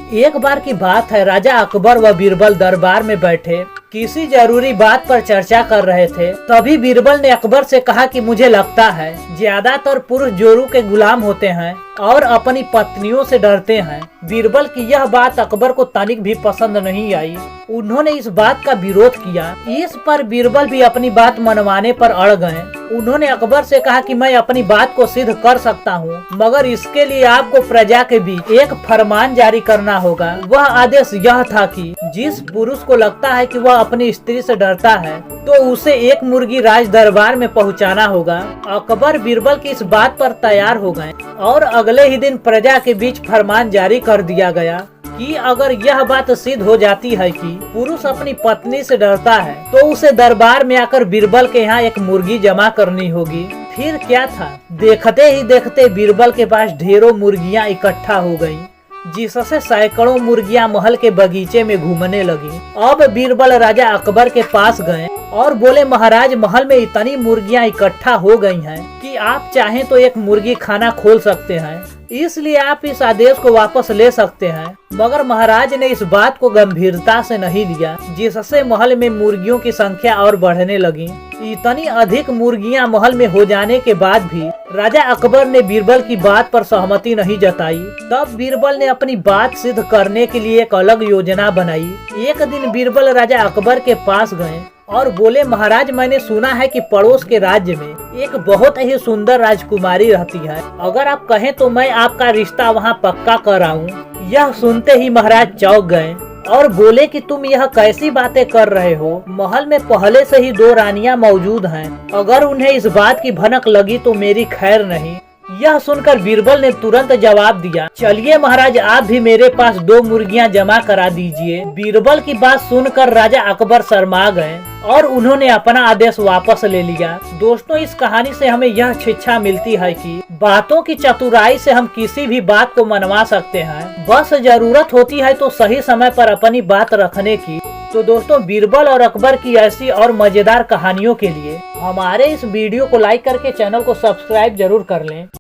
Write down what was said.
एक बार की बात है, राजा अकबर व बीरबल दरबार में बैठे किसी जरूरी बात पर चर्चा कर रहे थे। तभी बीरबल ने अकबर से कहा कि मुझे लगता है ज्यादातर पुरुष जोरू के गुलाम होते हैं और अपनी पत्नियों से डरते हैं। बीरबल की यह बात अकबर को तनिक भी पसंद नहीं आई। उन्होंने इस बात का विरोध किया। इस पर बीरबल भी अपनी बात मनवाने पर अड़ गए। उन्होंने अकबर से कहा कि मैं अपनी बात को सिद्ध कर सकता हूँ, मगर इसके लिए आपको प्रजा के बीच एक फरमान जारी करना होगा। वह आदेश यह था कि जिस पुरुष को लगता है कि वह अपनी स्त्री से डरता है तो उसे एक मुर्गी राज दरबार में पहुंचाना होगा। अकबर बीरबल की इस बात पर तैयार हो गए और अगले ही दिन प्रजा के बीच फरमान जारी कर दिया गया कि अगर यह बात सिद्ध हो जाती है कि पुरुष अपनी पत्नी से डरता है तो उसे दरबार में आकर बीरबल के यहाँ एक मुर्गी जमा करनी होगी। फिर क्या था, देखते ही देखते बीरबल के पास ढेरों मुर्गियाँ इकट्ठा हो गयी, जिससे सैकड़ों मुर्गियां महल के बगीचे में घूमने लगी। अब बीरबल राजा अकबर के पास गए और बोले, महाराज, महल में इतनी मुर्गियां इकट्ठा हो गई हैं कि आप चाहें तो एक मुर्गी खाना खोल सकते हैं, इसलिए आप इस आदेश को वापस ले सकते हैं। मगर महाराज ने इस बात को गंभीरता से नहीं लिया, जिससे महल में मुर्गियों की संख्या और बढ़ने लगी। इतनी अधिक मुर्गियां महल में हो जाने के बाद भी राजा अकबर ने बीरबल की बात पर सहमति नहीं जताई। तब बीरबल ने अपनी बात सिद्ध करने के लिए एक अलग योजना बनाई। एक दिन बीरबल राजा अकबर के पास गए और बोले, महाराज, मैंने सुना है कि पड़ोस के राज्य में एक बहुत ही सुंदर राजकुमारी रहती है। अगर आप कहें तो मैं आपका रिश्ता वहां पक्का कराऊं। यह सुनते ही महाराज चौंक गए और बोले कि तुम यह कैसी बातें कर रहे हो? महल में पहले से ही 2 रानियां मौजूद हैं। अगर उन्हें इस बात की भनक लगी तो मेरी खैर नहीं। यह सुनकर बीरबल ने तुरंत जवाब दिया, चलिए महाराज, आप भी मेरे पास 2 मुर्गियां जमा करा दीजिए। बीरबल की बात सुनकर राजा अकबर शर्मा गए और उन्होंने अपना आदेश वापस ले लिया। दोस्तों, इस कहानी से हमें यह शिक्षा मिलती है कि बातों की चतुराई से हम किसी भी बात को मनवा सकते हैं, बस जरूरत होती है तो सही समय पर अपनी बात रखने की। तो दोस्तों, बीरबल और अकबर की ऐसी और मजेदार कहानियों के लिए हमारे इस वीडियो को लाइक करके चैनल को सब्सक्राइब जरूर कर लें।